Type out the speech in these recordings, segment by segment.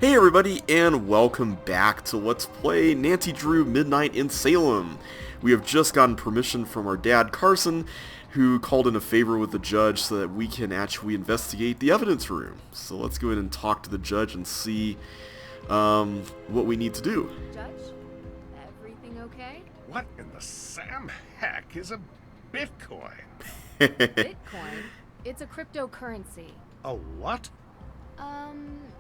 Hey everybody, and welcome back to Let's Play Nancy Drew Midnight in Salem. We have just gotten permission from our dad Carson, who called in a favor with the judge so that we can actually investigate the evidence room. So let's go ahead and talk to the judge and see what we need to do. Judge, everything okay? What in the Sam heck is a Bitcoin? Bitcoin? It's a cryptocurrency. A what?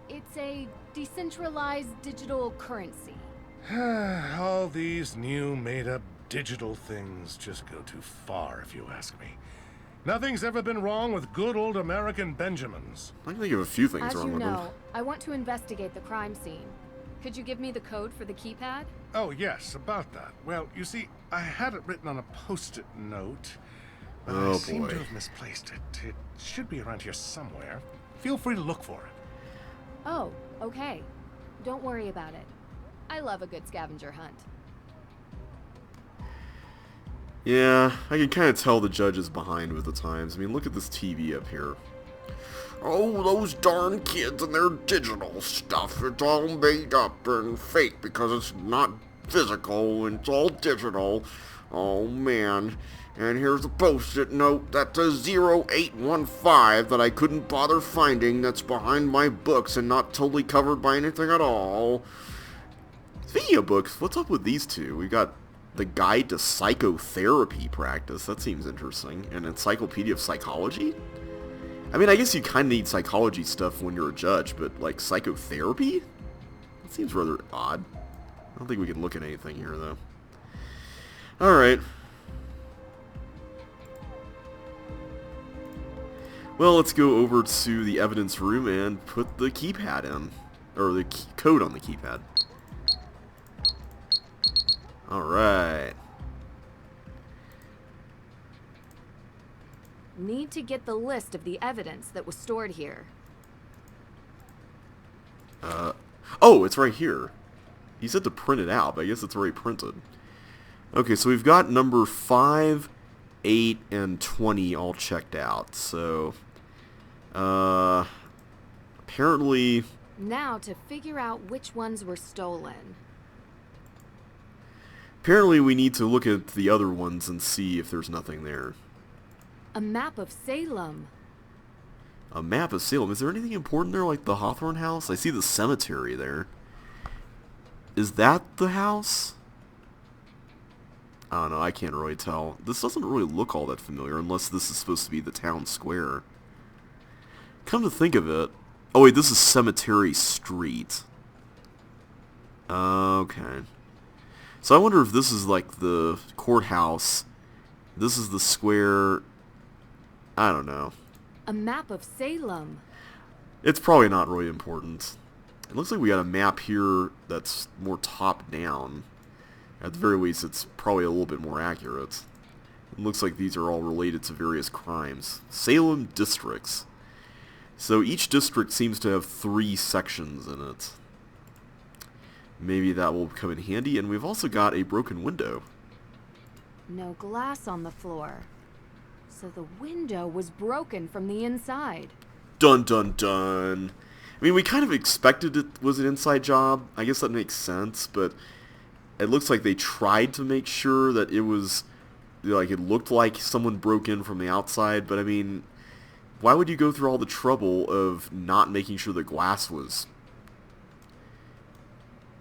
It's a decentralized digital currency. All these new made-up digital things just go too far, if you ask me. Nothing's ever been wrong with good old American Benjamins. I can think of a few things As wrong you with them. know, I want to investigate the crime scene. Could you give me the code for the keypad? Oh, yes, about that. Well, you see, I had it written on a post-it note, but Oh, I seem boy. to have misplaced it. It should be around here somewhere. Feel free to look for it. Oh, okay. Don't worry about it. I love a good scavenger hunt. Yeah, I can kind of tell the judge is behind with the times. I mean, look at this TV up here. Oh, those darn kids and their digital stuff. It's all made up and fake because it's not physical and it's all digital. Oh, man. And here's a post-it note that says 0815 that I couldn't bother finding that's behind my books and not totally covered by anything at all. Speaking of books, what's up with these two? We got the Guide to Psychotherapy Practice. That seems interesting. An Encyclopedia of Psychology? I mean, I guess you kind of need psychology stuff when you're a judge, but, like, psychotherapy? That seems rather odd. I don't think we can look at anything here, though. Alright. Well, let's go over to the evidence room and put the keypad in. Or the code on the keypad. Alright. Need to get the list of the evidence that was stored here. Oh, it's right here. He said to print it out, but I guess it's already printed. Okay, so we've got number 5, 8, and 20 all checked out. So, apparently... Now to figure out which ones were stolen. Apparently we need to look at the other ones and see if there's nothing there. A map of Salem. A map of Salem. Is there anything important there, like the Hawthorn House? I see the cemetery there. Is that the house? I don't know, I can't really tell. This doesn't really look all that familiar, unless this is supposed to be the town square. Come to think of it... Oh wait, this is Cemetery Street. Okay. So I wonder if this is like the courthouse. This is the square... I don't know. A map of Salem. It's probably not really important. It looks like we got a map here that's more top-down. At the very least, it's probably a little bit more accurate. It looks like these are all related to various crimes. Salem districts. So each district seems to have 3 sections in it. Maybe that will come in handy. And we've also got a broken window. No glass on the floor. So the window was broken from the inside. Dun dun dun. I mean, we kind of expected it was an inside job. I guess that makes sense, but it looks like they tried to make sure that it was, like, it looked like someone broke in from the outside, but I mean, why would you go through all the trouble of not making sure the glass was,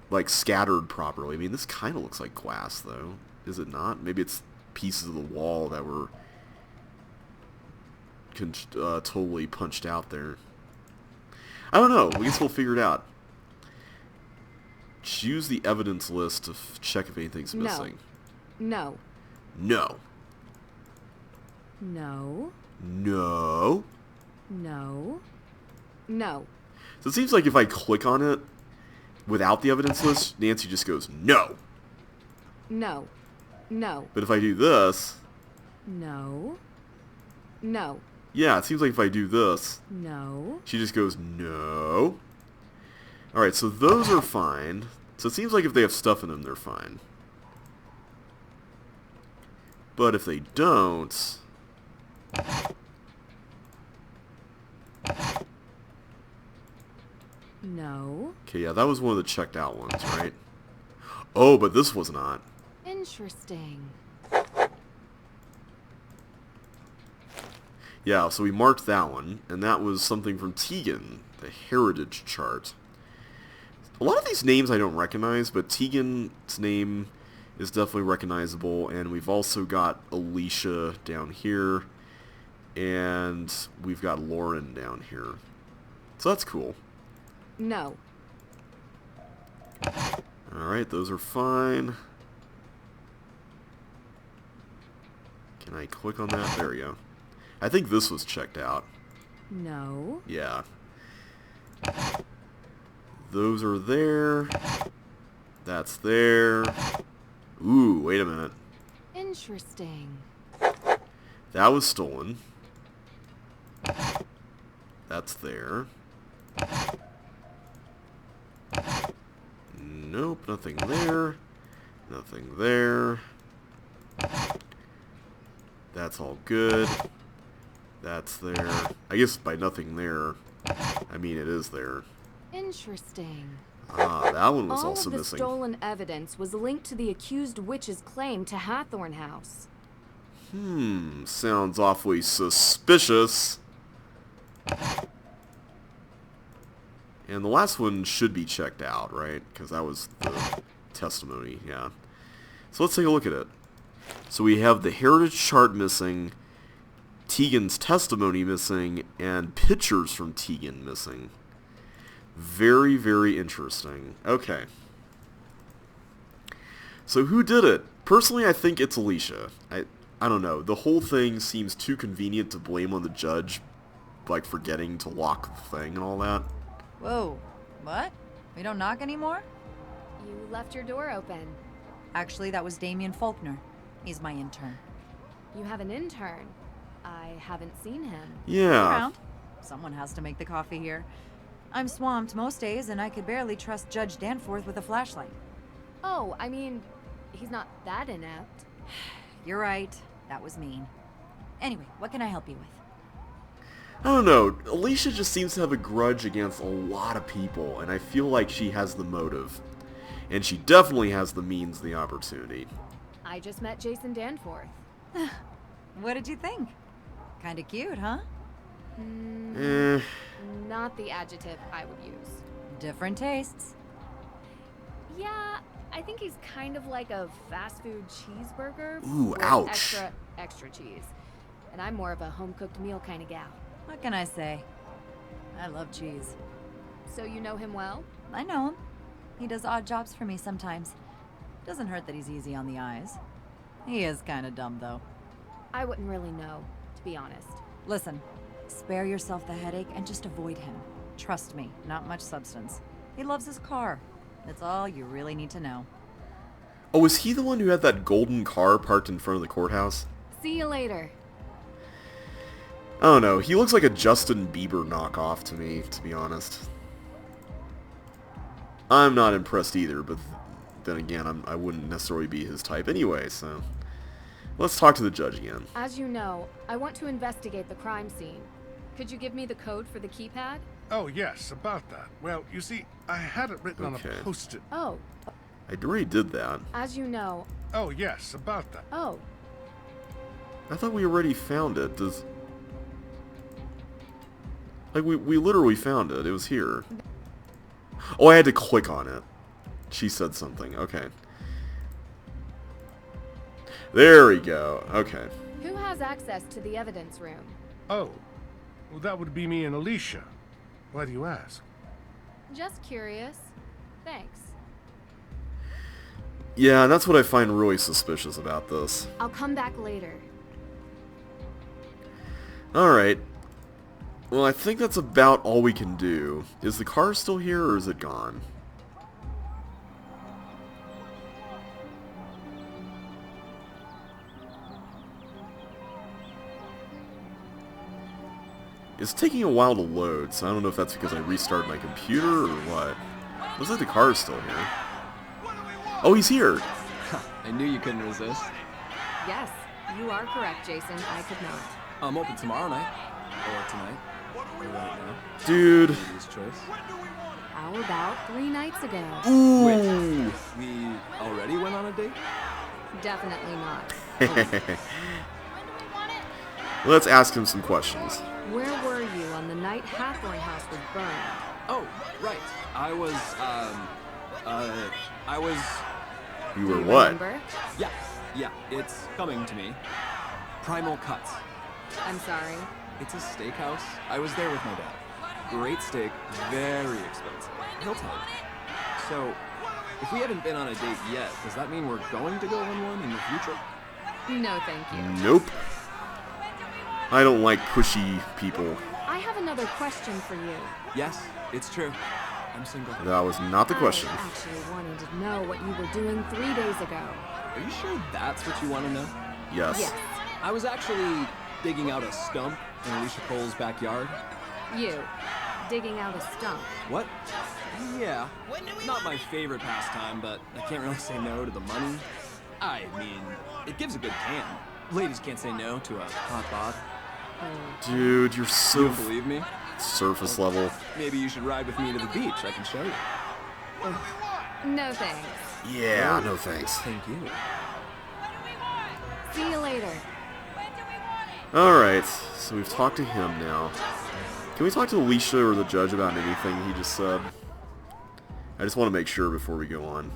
like, scattered properly? I mean, this kind of looks like glass, though. Is it not? Maybe it's pieces of the wall that were totally punched out there. I don't know. I guess we'll figure it out. Choose the evidence list to check if anything's missing. No. No. No. No. No. No. So it seems like if I click on it without the evidence list, Nancy just goes, no. No. No. But if I do this... No. No. Yeah, it seems like if I do this, No. she just goes, no. Alright, so those are fine. So it seems like if they have stuff in them, they're fine. But if they don't... No. Okay, yeah, that was one of the checked out ones, right? Oh, but this was not. Interesting. Yeah, so we marked that one, and that was something from Tegan, the heritage chart. A lot of these names I don't recognize, but Tegan's name is definitely recognizable, and we've also got Alicia down here, and we've got Lauren down here. So that's cool. No. Alright, those are fine. Can I click on that? There we go. I think this was checked out. No. Yeah. Those are there. That's there. Ooh, wait a minute. Interesting. That was stolen. That's there. Nope, nothing there. Nothing there. That's all good. That's there. I guess by nothing there, I mean it is there. Interesting. Ah, that one was All also of the missing. stolen evidence was linked to the accused witch's claim to Hathorn House. Sounds awfully suspicious. And the last one should be checked out, right? Because that was the testimony, yeah. So let's take a look at it. So we have the heritage chart missing, Tegan's testimony missing, and pictures from Tegan missing. Very, very interesting. Okay. So who did it? Personally, I think it's Alicia. I don't know. The whole thing seems too convenient to blame on the judge, like forgetting to lock the thing and all that. Whoa, what? We don't knock anymore? You left your door open. Actually, that was Damien Faulkner. He's my intern. You have an intern. I haven't seen him. Yeah. Around. Someone has to make the coffee here. I'm swamped most days, and I could barely trust Judge Danforth with a flashlight. Oh, I mean, he's not that inept. You're right. That was mean. Anyway, what can I help you with? I don't know. Alicia just seems to have a grudge against a lot of people, and I feel like she has the motive. And she definitely has the means, the opportunity. I just met Jason Danforth. What did you think? Kinda cute, huh? Not the adjective I would use. Different tastes. Yeah, I think he's kind of like a fast food cheeseburger. Ooh, with ouch. Extra cheese. And I'm more of a home-cooked meal kind of gal. What can I say? I love cheese. So you know him well? I know him. He does odd jobs for me sometimes. Doesn't hurt that he's easy on the eyes. He is kinda dumb, though. I wouldn't really know, to be honest. Listen, spare yourself the headache and just avoid him. Trust me, not much substance. He loves his car. That's all you really need to know. Oh, was he the one who had that golden car parked in front of the courthouse? See you later. I don't know. He looks like a Justin Bieber knockoff to me, to be honest. I'm not impressed either, but then again, I wouldn't necessarily be his type anyway, so... Let's talk to the judge again. As you know, I want to investigate the crime scene. Could you give me the code for the keypad? Oh, yes, about that. Well, you see, I had it written on Okay. a post-it. Oh, I already did that. as you know. Oh, yes, about that. Oh, I thought we already found it. Like, we literally found it. It was here. Oh, I had to click on it. She said something. Okay. There we go. Okay. who has access to the evidence room? Oh, well, that would be me and Alicia. Why do you ask? Just curious. Thanks. Yeah, and that's what I find really suspicious about this. I'll come back later. Alright. Well, I think that's about all we can do. Is the car still here, or is it gone? It's taking a while to load, so I don't know if that's because I restarted my computer or what. Looks like the car is still here. Oh, he's here! I knew you couldn't resist. Yes, you are correct, Jason. I could not. I'm open tomorrow night. Or tonight. Or right now. Dude. His choice. How about 3 nights ago? Ooh! Wait, we already went on a date? Definitely not. Let's ask him some questions. Where were you on the night Hathorn House was burned? Oh, right. I was, You Do were you what? remember? yeah, it's coming to me. Primal Cuts. I'm sorry. It's a steakhouse. I was there with my dad. Great steak, very expensive. He'll tell you. So, if we haven't been on a date yet, does that mean we're going to go on one in the future? No, thank you. Nope. I don't like pushy people. I have another question for you. Yes, it's true. I'm single. That was not the question. I actually wanted to know what you were doing 3 days ago. Are you sure that's what you want to know? Yes. Yes, I was actually digging out a stump in Alicia Cole's backyard. you. Digging out a stump. What? Yeah. Not my favorite pastime, but I can't really say no to the money. I mean, it gives a good tan. Ladies can't say no to a hot bod. Dude, you're You so don't believe me? surface level. Maybe you should ride with me to the beach. I can show you. No thanks. Yeah, no thanks. Thank you. See you later. Alright, so we've talked to him now. Can we talk to Alicia or the judge about anything he just said? I just want to make sure before we go on.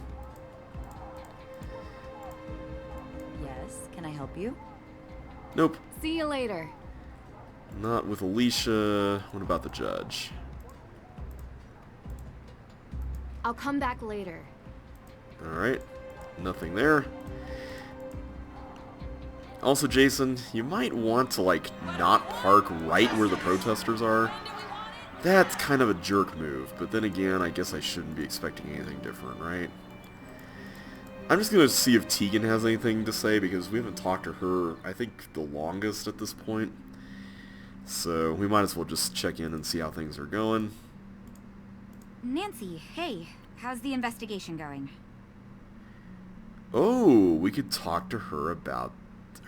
Yes, can I help you? Nope. See you later. Not with Alicia. What about the judge? I'll come back later. Alright. Nothing there. Also, Jason, you might want to, like, not park right where the protesters are. That's kind of a jerk move, but then again, I guess I shouldn't be expecting anything different, right? I'm just going to see if Tegan has anything to say, because we haven't talked to her, I think, the longest at this point. So, we might as well just check in and see how things are going. Nancy, hey, how's the investigation going? Oh, we could talk to her about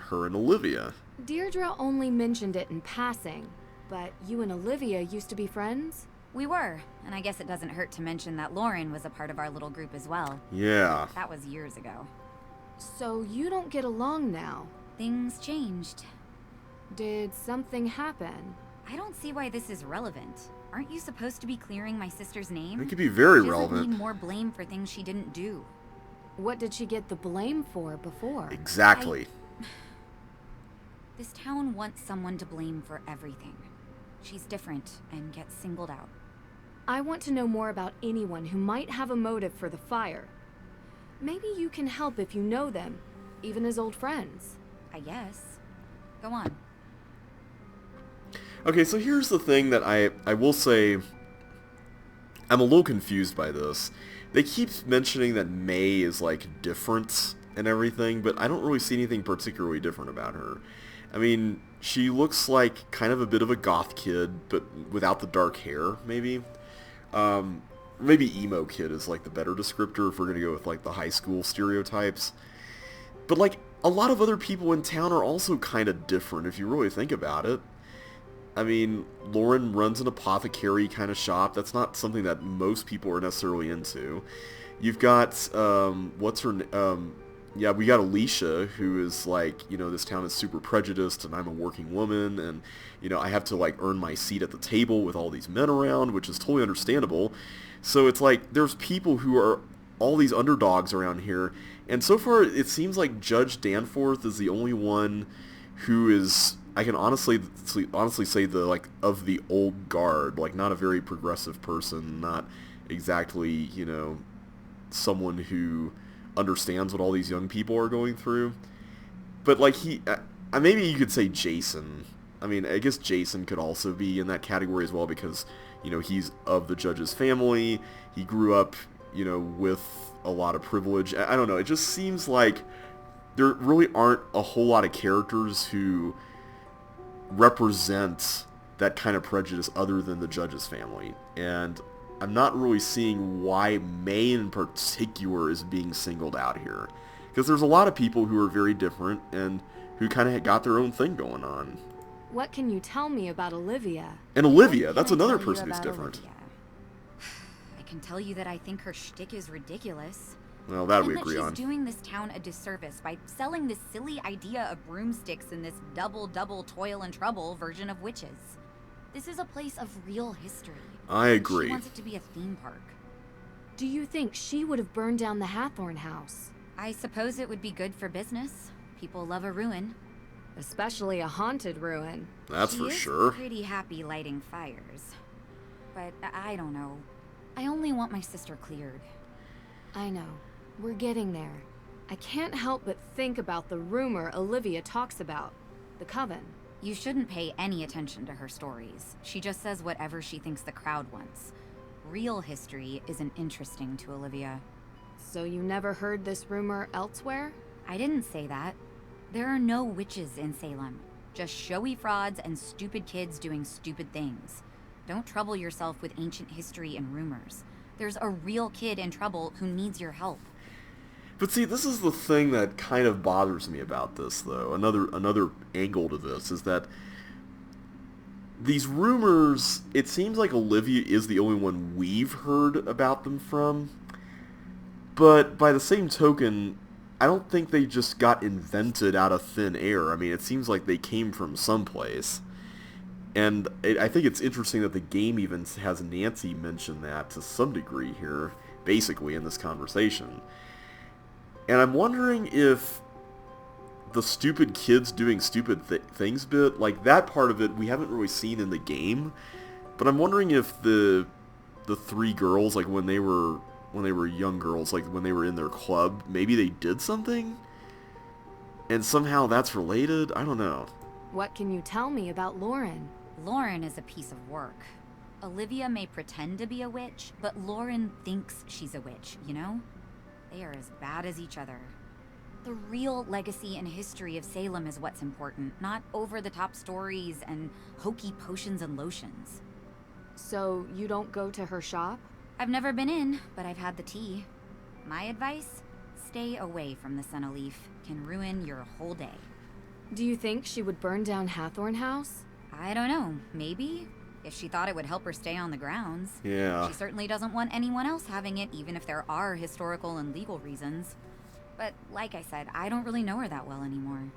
her and Olivia. Deirdre only mentioned it in passing, but you and Olivia used to be friends? We were, and I guess it doesn't hurt to mention that Lauren was a part of our little group as well. Yeah. That was years ago. So you don't get along now. Things changed. Did something happen? I don't see why this is relevant. Aren't you supposed to be clearing my sister's name? It could be very She doesn't relevant. need more blame for things she didn't do. What did she get the blame for before? Exactly. This town wants someone to blame for everything. She's different and gets singled out. I want to know more about anyone who might have a motive for the fire. Maybe you can help if you know them, even as old friends. I guess. Go on. Okay, so here's the thing that I will say, I'm a little confused by this. They keep mentioning that May is, like, different and everything, but I don't really see anything particularly different about her. I mean, she looks like kind of a bit of a goth kid, but without the dark hair, maybe. Maybe emo kid is, like, the better descriptor if we're going to go with, like, the high school stereotypes. But, like, a lot of other people in town are also kind of different if you really think about it. I mean, Lauren runs an apothecary kind of shop. That's not something that most people are necessarily into. You've got, yeah, we got Alicia, who is like, you know, this town is super prejudiced, and I'm a working woman, and, you know, I have to, like, earn my seat at the table with all these men around, which is totally understandable. So it's like, there's people who are all these underdogs around here, and so far it seems like Judge Danforth is the only one who is, I can honestly say, the, like, of the old guard, like, not a very progressive person, not exactly, you know, someone who understands what all these young people are going through. But, like, maybe you could say Jason. I mean, I guess Jason could also be in that category as well, because, you know, he's of the judge's family. He grew up, you know, with a lot of privilege. I don't know. It just seems like there really aren't a whole lot of characters who represent that kind of prejudice other than the judge's family. And I'm not really seeing why May in particular is being singled out here. Because there's a lot of people who are very different and who kind of got their own thing going on. What can you tell me about Olivia? And Olivia, What that's can I another tell you person who's about different. Olivia? I can tell you that I think her shtick is ridiculous. Well, that we And agree that on. she's doing this town a disservice by selling this silly idea of broomsticks in this double toil and trouble version of witches. This is a place of real history. I agree. She wants it to be a theme park. Do you think she would have burned down the Hathorn House? I suppose it would be good for business. People love a ruin. Especially a haunted ruin. That's She for is sure. pretty happy lighting fires. But I don't know. I only want my sister cleared. I know. We're getting there. I can't help but think about the rumor Olivia talks about. The coven. You shouldn't pay any attention to her stories. She just says whatever she thinks the crowd wants. Real history isn't interesting to Olivia. So you never heard this rumor elsewhere? I didn't say that. There are no witches in Salem. Just showy frauds and stupid kids doing stupid things. Don't trouble yourself with ancient history and rumors. There's a real kid in trouble who needs your help. But see, this is the thing that kind of bothers me about this, though. Another angle to this is that these rumors, it seems like Olivia is the only one we've heard about them from. But by the same token, I don't think they just got invented out of thin air. I mean, it seems like they came from someplace. And I think it's interesting that the game even has Nancy mention that to some degree here, basically, in this conversation. And I'm wondering if the stupid kids doing stupid things bit, like that part of it we haven't really seen in the game, but I'm wondering if the three girls, like when they were young girls, like when they were in their club, maybe they did something? And somehow that's related? I don't know. What can you tell me about Lauren? Lauren is a piece of work. Olivia may pretend to be a witch, but Lauren thinks she's a witch, you know? They are as bad as each other. The real legacy and history of Salem is what's important, not over-the-top stories and hokey potions and lotions. So you don't go to her shop? I've never been in, but I've had the tea. My advice? Stay away from the Senna Leaf. Can ruin your whole day. Do you think she would burn down Hathorn House? I don't know. Maybe? If she thought it would help her stay on the grounds. Yeah. She certainly doesn't want anyone else having it, even if there are historical and legal reasons. But like I said, I don't really know her that well anymore.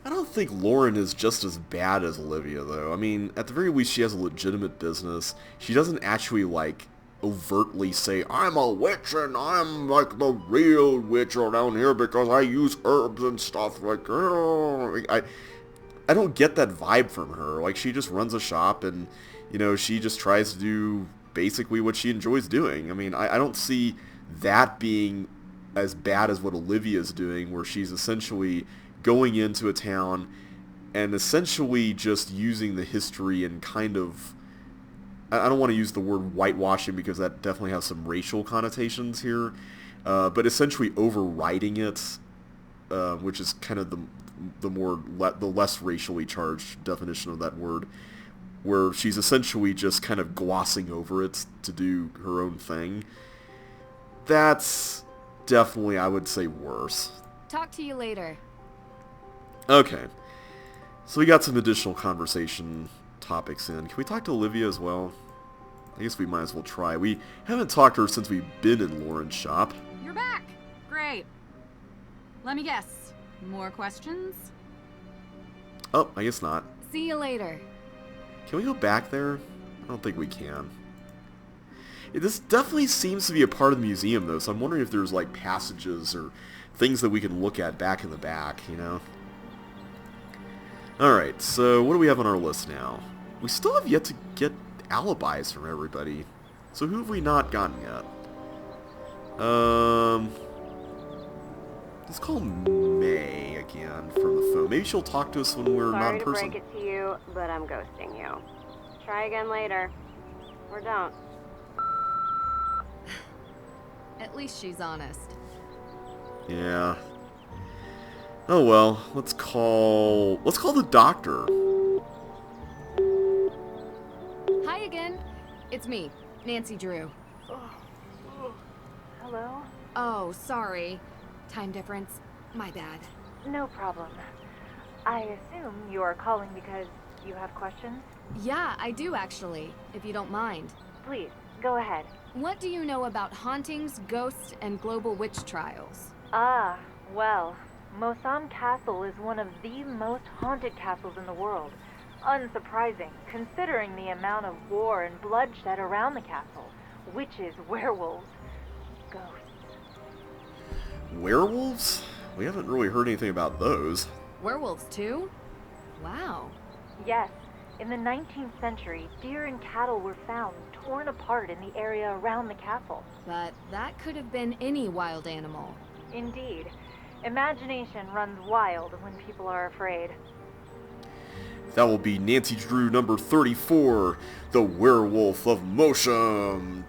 I don't think Lauren is just as bad as Olivia, though. I mean, at the very least, she has a legitimate business. She doesn't actually, like, overtly say, I'm a witch and I'm, like, the real witch around here because I use herbs and stuff. Like, oh. I don't get that vibe from her. Like, she just runs a shop and, you know, she just tries to do basically what she enjoys doing. I mean, I don't see that being as bad as what Olivia's doing, where she's essentially going into a town and essentially just using the history and kind of, I don't want to use the word whitewashing because that definitely has some racial connotations here, but essentially overwriting it, which is kind of the less racially charged definition of that word, where she's essentially just kind of glossing over it to do her own thing. That's definitely, I would say, worse. Talk to you later. Okay. So we got some additional conversation topics in. Can we talk to Olivia as well? I guess we might as well try. We haven't talked to her since we've been in Lauren's shop. You're back! Great. Let me guess. More questions? Oh, I guess not. See you later. Can we go back there? I don't think we can. This definitely seems to be a part of the museum, though, so I'm wondering if there's, like, passages or things that we can look at back in the back, you know? Alright, so what do we have on our list now? We still have yet to get alibis from everybody. So who have we not gotten yet? Let's call May again from the phone. Maybe she'll talk to us when we're not in person. Sorry to break it to you, but I'm ghosting you. Try again later. Or don't. At least she's honest. Yeah. Oh well, let's call the doctor. Hi again. It's me, Nancy Drew. Hello? Oh, sorry. Time difference. My bad. No problem. I assume you are calling because you have questions? Yeah, I do actually, if you don't mind. Please, Go ahead. What do you know about hauntings, ghosts, and global witch trials? Ah, well, Mosam Castle is one of the most haunted castles in the world. Unsurprising, considering the amount of war and bloodshed around the castle. Witches, werewolves, ghosts. Werewolves? We haven't really heard anything about those. Werewolves too? Wow. Yes, in the 19th century, deer and cattle were found torn apart in the area around the castle. But that could have been any wild animal. Indeed. Imagination runs wild when people are afraid. That will be Nancy Drew number 34, The Werewolf of Mosham.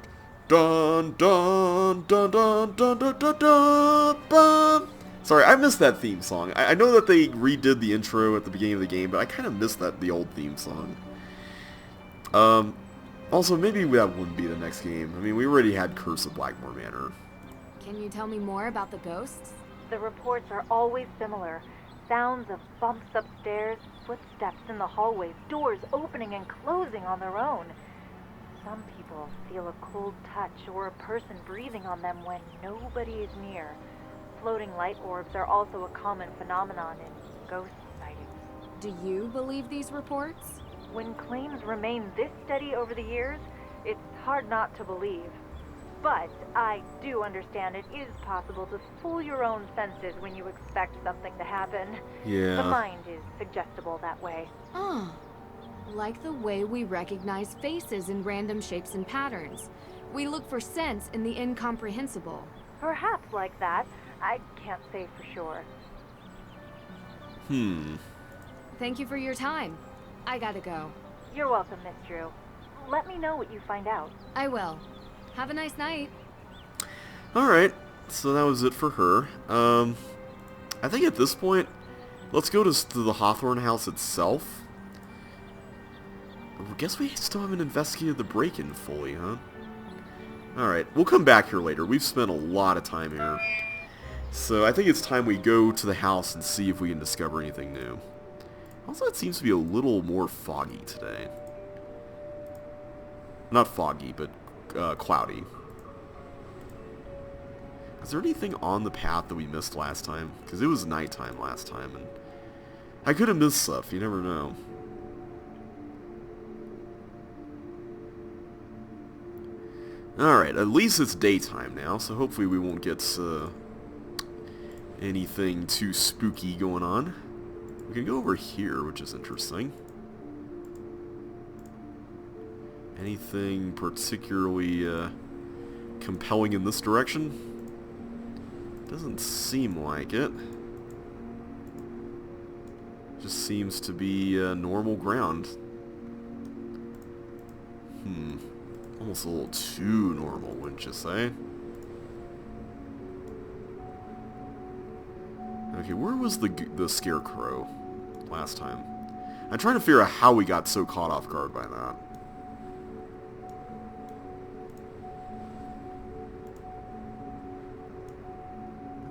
Dun dun dun dun dun dun dun dun bum. Sorry, I missed that theme song. I know that they redid the intro at the beginning of the game, but I kind of missed the old theme song. Also, maybe that wouldn't be the next game. I mean, we already had Curse of Blackmore Manor. Can you tell me more about the ghosts? The reports are always similar. Sounds of bumps upstairs, footsteps in the hallways, doors opening and closing on their own. Some people feel a cold touch or a person breathing on them when nobody is near. Floating light orbs are also a common phenomenon in ghost sightings. Do you believe these reports? When claims remain this steady over the years, it's hard not to believe. But I do understand it is possible to fool your own senses when you expect something to happen. Yeah. The mind is suggestible that way. Oh, like the way we recognize faces in random shapes and patterns. We look for sense in the incomprehensible. Perhaps like that. I can't say for sure. Thank you for your time. I gotta go. You're welcome, Miss Drew. Let me know what you find out. I will. Have a nice night. Alright, so that was it for her. I think at this point, let's go to the Hawthorn House itself. I guess we still haven't investigated the break-in fully, huh? Alright, we'll come back here later. We've spent a lot of time here. So I think it's time we go to the house and see if we can discover anything new. Also, it seems to be a little more foggy today. Not foggy, but cloudy. Is there anything on the path that we missed last time? Because it was nighttime last time, and I could have missed stuff. You never know. Alright, at least it's daytime now, so hopefully we won't get anything too spooky going on. We can go over here, which is interesting. Anything particularly compelling in this direction? Doesn't seem like it. Just seems to be normal ground. Almost a little too normal, wouldn't you say? Okay, where was the scarecrow last time? I'm trying to figure out how we got so caught off guard by that.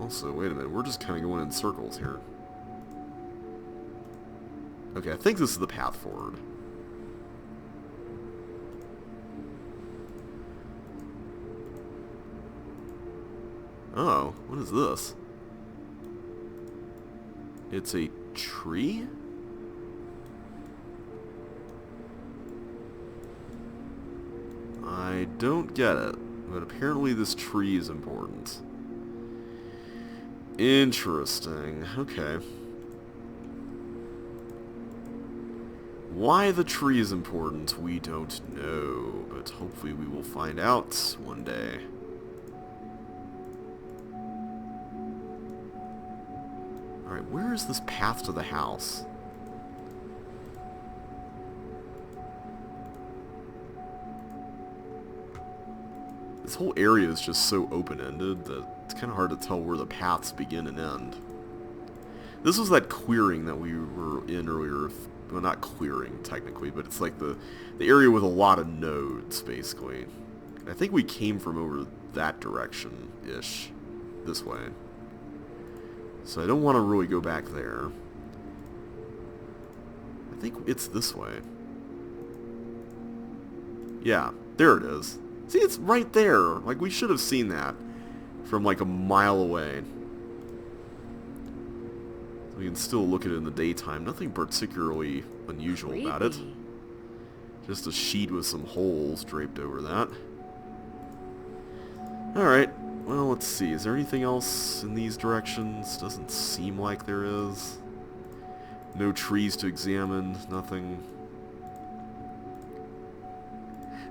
Also, wait a minute, we're just kind of going in circles here. Okay, I think this is the path forward. Oh, what is this? It's a tree? I don't get it, but apparently this tree is important. Interesting. Okay. Why the tree is important, we don't know, but hopefully we will find out one day. Alright, where is this path to the house? This whole area is just so open-ended that it's kind of hard to tell where the paths begin and end. This was that clearing that we were in earlier. Well, not clearing, technically, but it's like the area with a lot of nodes, basically. I think we came from over that direction-ish. This way. So I don't want to really go back there. I think it's this way. Yeah, there it is. See, it's right there. Like, we should have seen that from like a mile away. We can still look at it in the daytime. Nothing particularly unusual about it. Just a sheet with some holes draped over that. Alright, well, let's see. Is there anything else in these directions? Doesn't seem like there is. No trees to examine, nothing.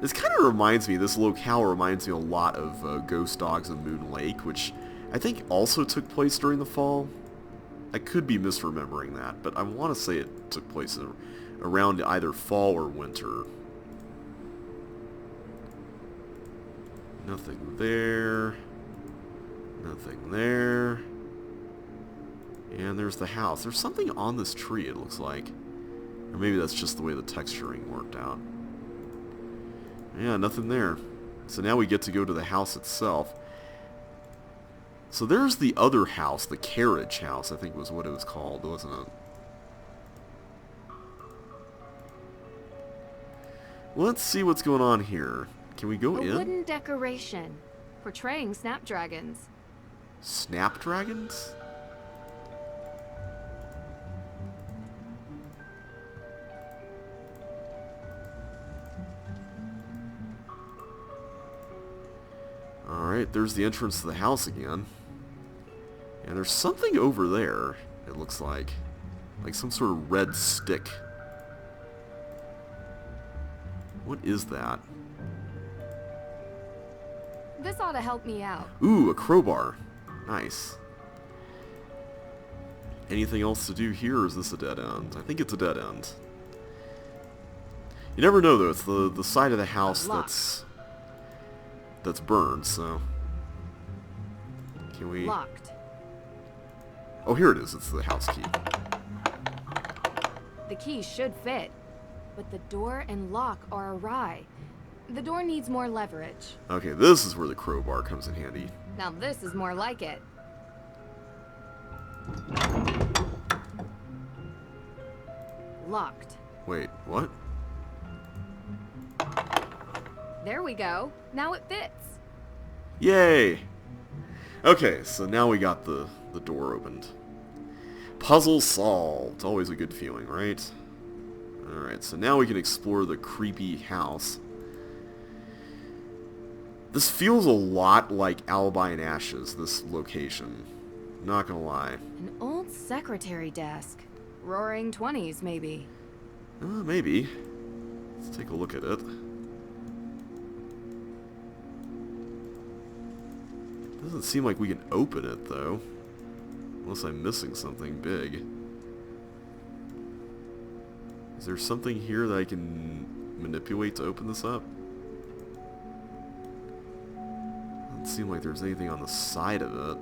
This kind of reminds me, this locale reminds me a lot of Ghost Dogs and Moon Lake, which I think also took place during the fall. I could be misremembering that, but I want to say it took place around either fall or winter. Nothing there. Nothing there. And there's the house. There's something on this tree, it looks like. Or maybe that's just the way the texturing worked out. Yeah, nothing there. So now we get to go to the house itself. So there's the other house, the carriage house, I think was what it was called, wasn't it? Let's see what's going on here. Can we go in? A wooden decoration portraying snapdragons. Snapdragons? Alright, there's the entrance to the house again. And there's something over there, it looks like. Like some sort of red stick. What is that? This ought to help me out. Ooh, a crowbar. Nice. Anything else to do here, or is this a dead end? I think it's a dead end. You never know, though. It's the side of the house that's burned, so... Can we... Locked. Oh, here it is. It's the house key. The key should fit, but the door and lock are awry. The door needs more leverage. Okay, this is where the crowbar comes in handy. Now this is more like it. Locked. Wait, what? There we go. Now it fits. Yay! Okay, so now we got the door opened. Puzzle solved. Always a good feeling, right? Alright, so now we can explore the creepy house. This feels a lot like Alibi and Ashes, this location. Not gonna lie. An old secretary desk. Roaring 20s, maybe. Maybe. Let's take a look at it. Doesn't seem like we can open it, though. Unless I'm missing something big. Is there something here that I can manipulate to open this up? Doesn't seem like there's anything on the side of it.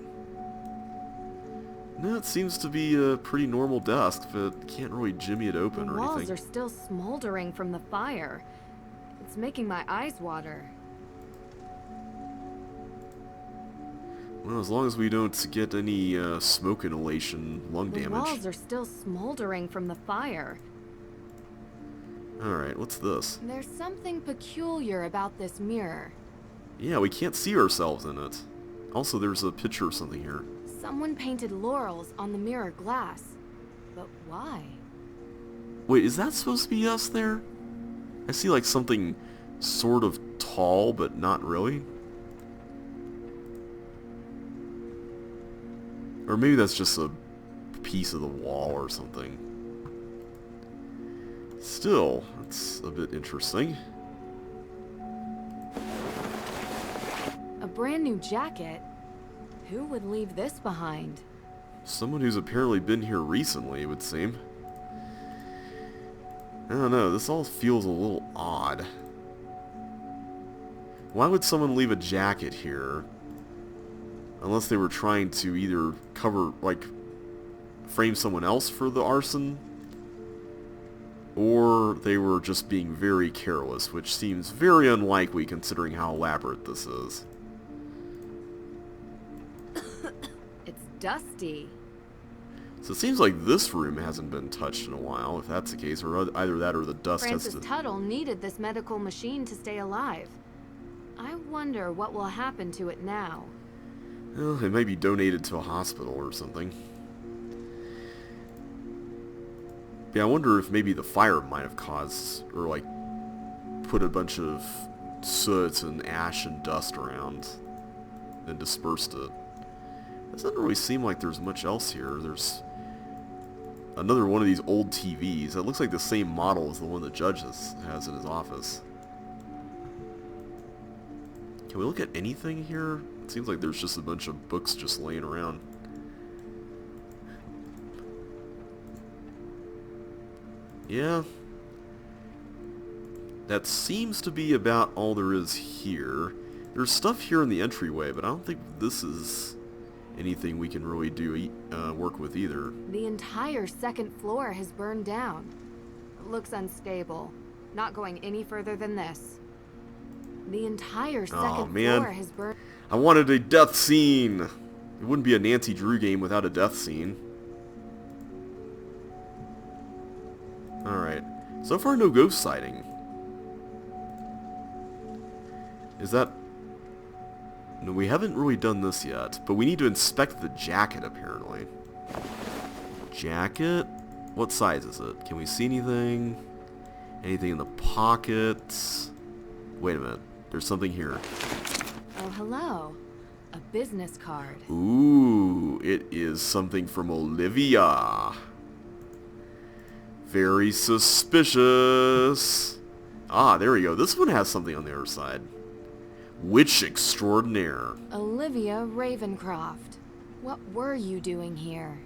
No, it seems to be a pretty normal desk, but can't really jimmy it open or anything. The walls are still smoldering from the fire. It's making my eyes water. Well, as long as we don't get any smoke inhalation, lung damage. The walls are still smoldering from the fire. Alright, what's this? There's something peculiar about this mirror. Yeah, we can't see ourselves in it. Also, there's a picture of something here. Someone painted laurels on the mirror glass. But why? Wait, is that supposed to be us there? I see like something sort of tall, but not really. Or maybe that's just a piece of the wall or something. Still, that's a bit interesting. A brand new jacket? Who would leave this behind? Someone who's apparently been here recently, it would seem. I don't know, this all feels a little odd. Why would someone leave a jacket here? Unless they were trying to either cover, like, frame someone else for the arson, or they were just being very careless, which seems very unlikely considering how elaborate this is. It's dusty. So it seems like this room hasn't been touched in a while, if that's the case, or either that or the dust Francis has to... Tuttle needed this medical machine to stay alive. I wonder what will happen to it now. Well, it might be donated to a hospital or something. Yeah, I wonder if maybe the fire might have caused, or like, put a bunch of soot and ash and dust around and dispersed it. It doesn't really seem like there's much else here. There's another one of these old TVs. It looks like the same model as the one the judge has in his office. Can we look at anything here? It seems like there's just a bunch of books just laying around. Yeah. That seems to be about all there is here. There's stuff here in the entryway, but I don't think this is anything we can really do work with either. The entire second floor has burned down. It looks unstable. Not going any further than this. The entire second floor has burned. I wanted a death scene. It wouldn't be a Nancy Drew game without a death scene. Alright. So far, no ghost sighting. Is that... No, we haven't really done this yet, but we need to inspect the jacket, apparently. Jacket? What size is it? Can we see anything? Anything in the pockets? Wait a minute. There's something here. Oh, hello. A business card. Ooh, it is something from Olivia. Very suspicious. Ah, there we go. This one has something on the other side. Witch extraordinaire. Olivia Ravencroft. What were you doing here?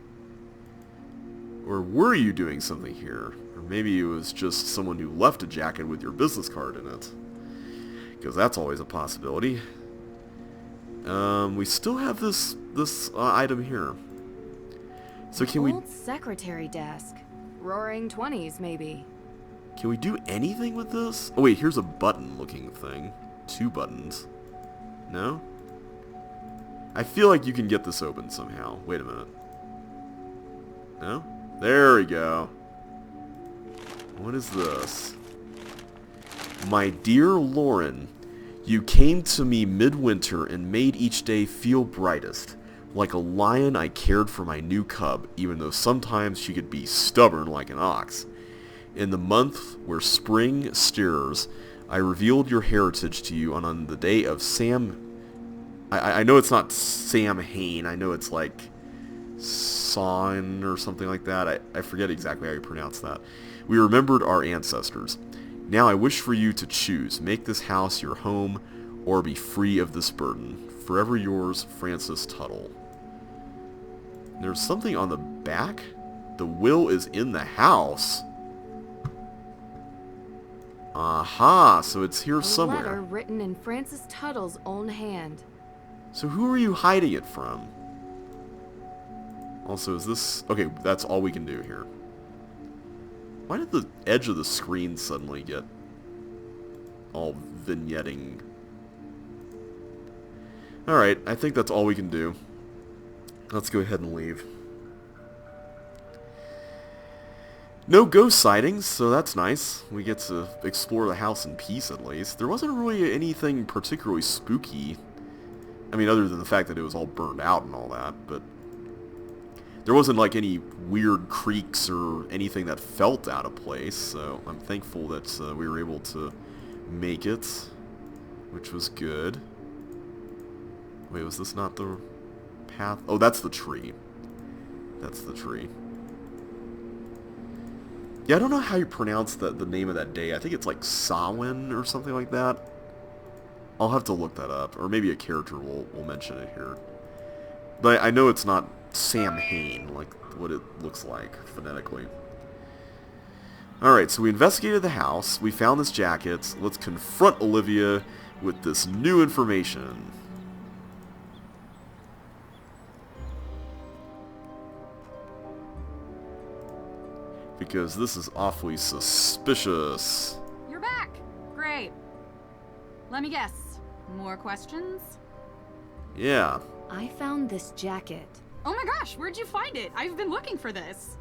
Or were you doing something here? Or maybe it was just someone who left a jacket with your business card in it. Because that's always a possibility. We still have this item here. So can we... Old secretary desk. Roaring 20s, maybe. Can we do anything with this? Oh wait, here's a button-looking thing. 2 buttons. No? I feel like you can get this open somehow. Wait a minute. No? There we go. What is this? My dear Lauren, you came to me midwinter and made each day feel brightest. Like a lion, I cared for my new cub, even though sometimes she could be stubborn like an ox. In the month where spring stirs, I revealed your heritage to you on the day of Sam... I know it's not Sam Hain. I know it's like Son or something like that. I forget exactly how you pronounce that. We remembered our ancestors. Now I wish for you to choose. Make this house your home or be free of this burden. Forever yours, Francis Tuttle. There's something on the back? The will is in the house. Aha, so it's here somewhere. A letter written in Francis Tuttle's own hand. So who are you hiding it from? Also, is this... Okay, that's all we can do here. Why did the edge of the screen suddenly get all vignetting? Alright, I think that's all we can do. Let's go ahead and leave. No ghost sightings, so that's nice. We get to explore the house in peace, at least. There wasn't really anything particularly spooky. I mean, other than the fact that it was all burned out and all that, but... There wasn't, like, any weird creaks or anything that felt out of place, so I'm thankful that we were able to make it, which was good. Wait, was this not the path? Oh, that's the tree. That's the tree. Yeah, I don't know how you pronounce the name of that day. I think it's like Samhain or something like that. I'll have to look that up, or maybe a character will mention it here. But I know it's not Sam Hain, like what it looks like phonetically. Alright, so we investigated the house, we found this jacket, let's confront Olivia with this new information. Because this is awfully suspicious. You're back! Great. Let me guess. More questions? Yeah. I found this jacket. Oh my gosh, where'd you find it? I've been looking for this.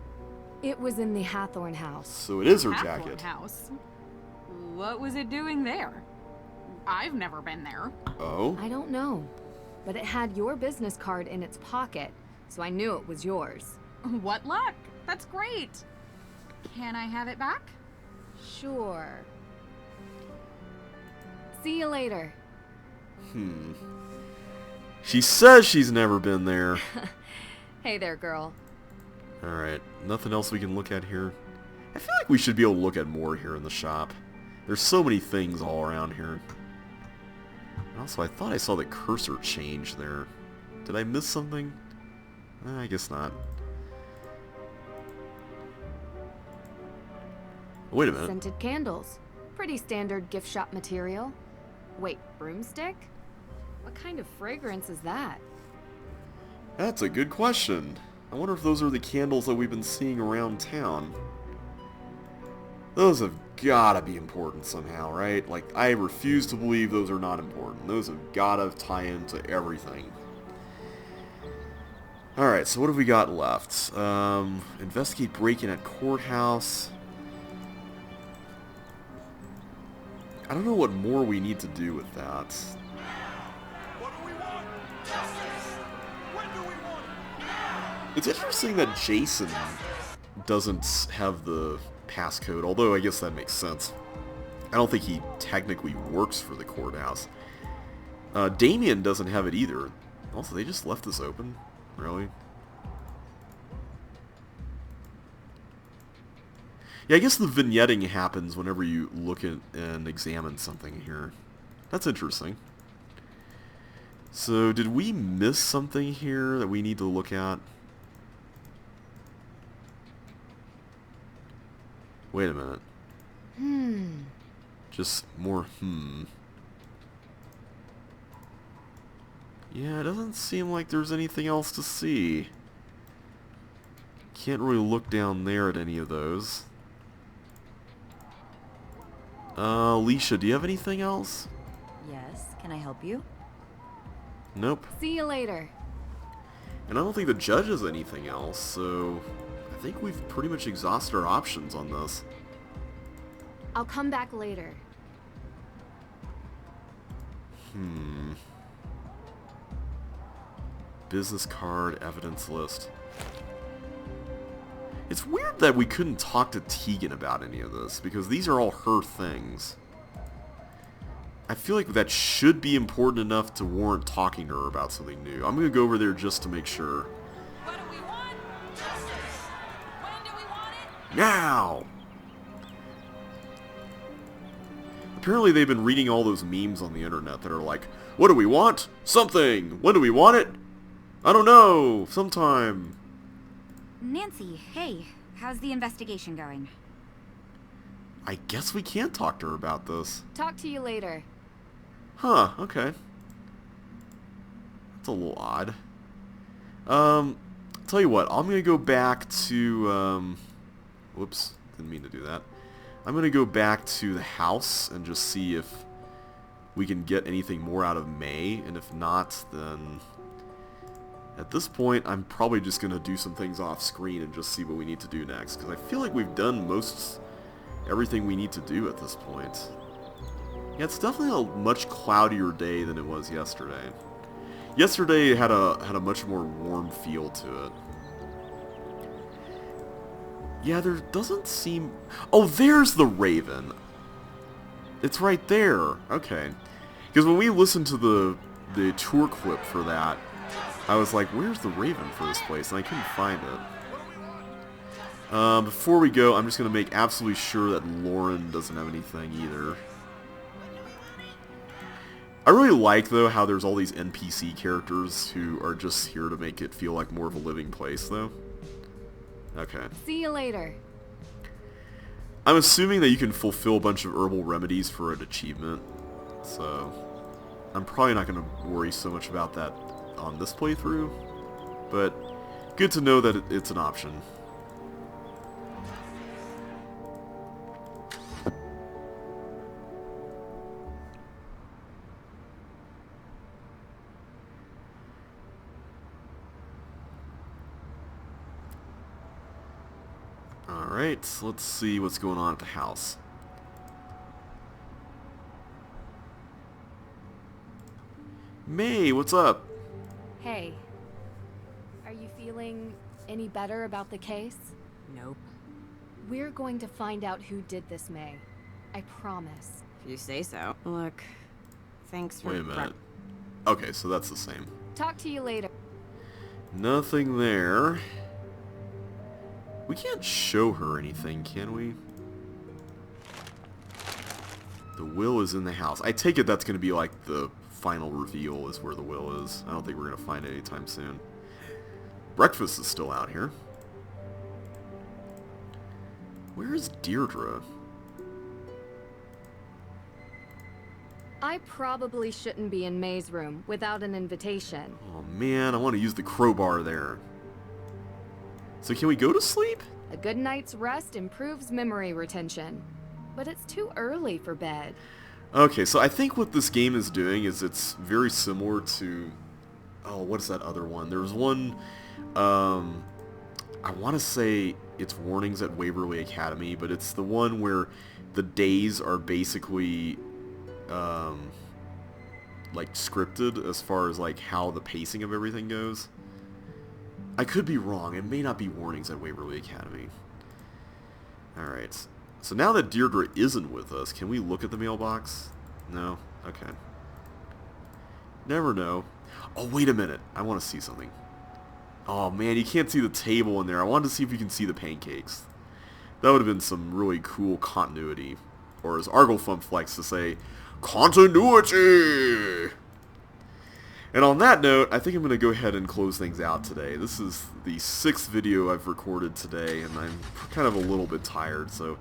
It was in the Hathorn House. So it is her Hathorne jacket. House? What was it doing there? I've never been there. Oh? I don't know, but it had your business card in its pocket, so I knew it was yours. What luck! That's great! Can I have it back? Sure. See you later. She says she's never been there. Hey there, girl. Alright, nothing else we can look at here. I feel like we should be able to look at more here in the shop. There's so many things all around here. Also, I thought I saw the cursor change there. Did I miss something? I guess not. Wait a minute. Scented candles. Pretty standard gift shop material. Wait, broomstick? What kind of fragrance is that? That's a good question. I wonder if those are the candles that we've been seeing around town. Those have gotta be important somehow, right? Like, I refuse to believe those are not important. Those have gotta tie into everything. Alright, so what have we got left? Investigate break-in at Courthouse. I don't know what more we need to do with that. What do we want? Justice! When do we want it? It's interesting that Jason doesn't have the passcode, although I guess that makes sense. I don't think he technically works for the courthouse. Damien doesn't have it either. Also, they just left this open? Really? Yeah, I guess the vignetting happens whenever you look at and examine something here. That's interesting. So, did we miss something here that we need to look at? Wait a minute. Just more Yeah, it doesn't seem like there's anything else to see. Can't really look down there at any of those. Alicia, do you have anything else? Yes, can I help you? Nope. See you later. And I don't think the judge has anything else, so I think we've pretty much exhausted our options on this. I'll come back later. Business card, evidence list. It's weird that we couldn't talk to Tegan about any of this, because these are all her things. I feel like that should be important enough to warrant talking to her about something new. I'm going to go over there just to make sure. What do we want? Justice! When do we want it? Now! Apparently they've been reading all those memes on the internet that are like, what do we want? Something! When do we want it? I don't know! Sometime. Nancy, hey, how's the investigation going? I guess we can't talk to her about this. Talk to you later. Huh, okay. That's a little odd. Tell you what, I'm gonna go back to, whoops, didn't mean to do that. I'm gonna go back to the house and just see if we can get anything more out of May, and if not, then at this point, I'm probably just gonna do some things off screen and just see what we need to do next, because I feel like we've done everything we need to do at this point. Yeah, it's definitely a much cloudier day than it was yesterday. Yesterday had a much more warm feel to it. Yeah, there doesn't seem... Oh, there's the Raven. It's right there. Okay. Because when we listened to the tour clip for that, I was like, where's the Raven for this place? And I couldn't find it. Before we go, I'm just going to make absolutely sure that Lauren doesn't have anything either. I really like, though, how there's all these NPC characters who are just here to make it feel like more of a living place, though. Okay. See you later. I'm assuming that you can fulfill a bunch of herbal remedies for an achievement, so I'm probably not going to worry so much about that on this playthrough, but good to know that it's an option. Alright, let's see what's going on at the house. May, what's up? Hey. Are you feeling any better about the case? Nope. We're going to find out who did this, May. I promise. If you say so. Look, thanks for... Wait a minute. Okay, so that's the same. Talk to you later. Nothing there. We can't show her anything, can we? The will is in the house. I take it that's going to be like the final reveal is where the will is. I don't think we're going to find it anytime soon. Breakfast is still out here. Where is Deirdre? I probably shouldn't be in May's room without an invitation. Oh man, I want to use the crowbar there. So can we go to sleep? A good night's rest improves memory retention. But it's too early for bed. Okay, so I think what this game is doing is it's very similar to... Oh, what's that other one? There was one... I want to say it's Warnings at Waverly Academy, but it's the one where the days are basically... like scripted as far as like how the pacing of everything goes. I could be wrong. It may not be Warnings at Waverly Academy. Alright. So now that Deirdre isn't with us, can we look at the mailbox? No? Okay. Never know. Oh, wait a minute. I want to see something. Oh man, you can't see the table in there. I wanted to see if you can see the pancakes. That would have been some really cool continuity. Or as Arglefump likes to say, continuity! And on that note, I think I'm going to go ahead and close things out today. This is the 6th video I've recorded today, and I'm kind of a little bit tired, so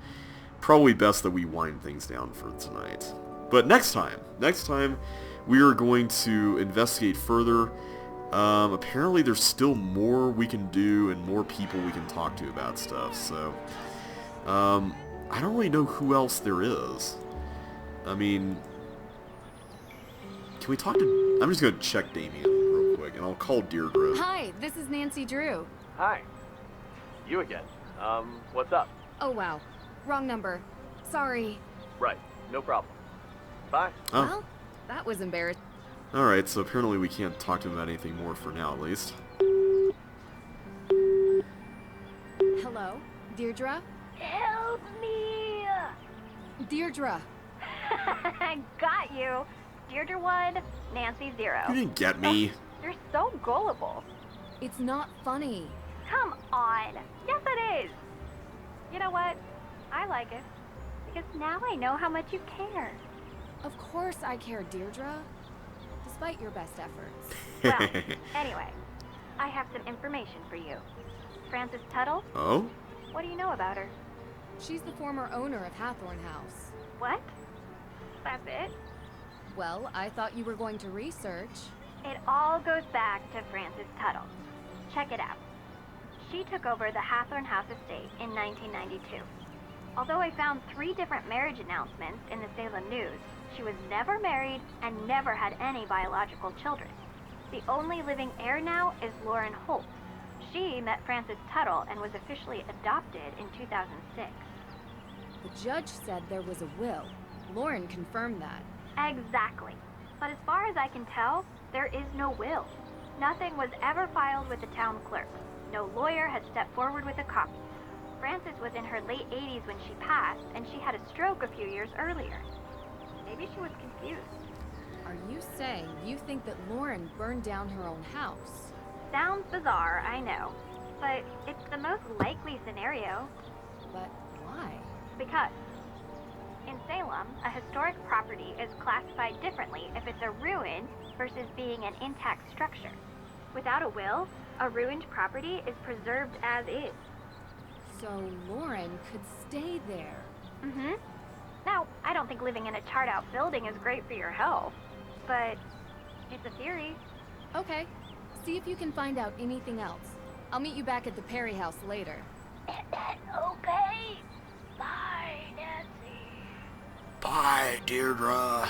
probably best that we wind things down for tonight. But next time, we are going to investigate further. Apparently there's still more we can do and more people we can talk to about stuff, so I don't really know who else there is. I mean, can we talk to... I'm just going to check Damien real quick, and I'll call Deirdre. Hi, this is Nancy Drew. Hi. You again. What's up? Oh wow, wrong number. Sorry. Right. No problem. Bye. Oh. Well, that was embarrassing. Alright, so apparently we can't talk to him about anything more for now, at least. Hello, Deirdre? Help me! Deirdre! I got you. Deirdre 1, Nancy 0. You didn't get me. You're so gullible. It's not funny. Come on. Yes, it is. You know what? I like it. Because now I know how much you care. Of course I care, Deirdre. Despite your best efforts. Well, anyway, I have some information for you. Frances Tuttle? Oh? What do you know about her? She's the former owner of Hathorn House. What? That's it? Well, I thought you were going to research. It all goes back to Frances Tuttle. Check it out. She took over the Hathorn House estate in 1992. Although I found 3 different marriage announcements in the Salem News, she was never married and never had any biological children. The only living heir now is Lauren Holt. She met Frances Tuttle and was officially adopted in 2006. The judge said there was a will. Lauren confirmed that. Exactly. But as far as I can tell, there is no will. Nothing was ever filed with the town clerk. No lawyer has stepped forward with a copy. Frances was in her late 80s when she passed, and she had a stroke a few years earlier. Maybe she was confused. Are you saying you think that Lauren burned down her own house? Sounds bizarre, I know. But it's the most likely scenario. But why? Because in Salem, a historic property is classified differently if it's a ruin versus being an intact structure. Without a will, a ruined property is preserved as is. So Lauren could stay there. Mm-hmm. Now, I don't think living in a charred-out building is great for your health, but it's a theory. Okay. See if you can find out anything else. I'll meet you back at the Perry house later. Okay. Bye, Nancy. Bye, Deirdre.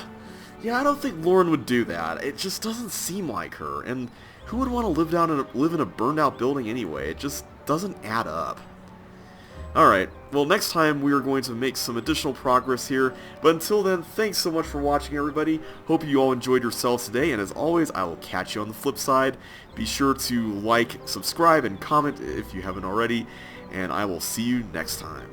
Yeah, I don't think Lauren would do that. It just doesn't seem like her. And who would want to live in a burned-out building anyway? It just doesn't add up. Alright, well next time we are going to make some additional progress here, but until then, thanks so much for watching everybody. Hope you all enjoyed yourselves today, and as always, I will catch you on the flip side. Be sure to like, subscribe, and comment if you haven't already, and I will see you next time.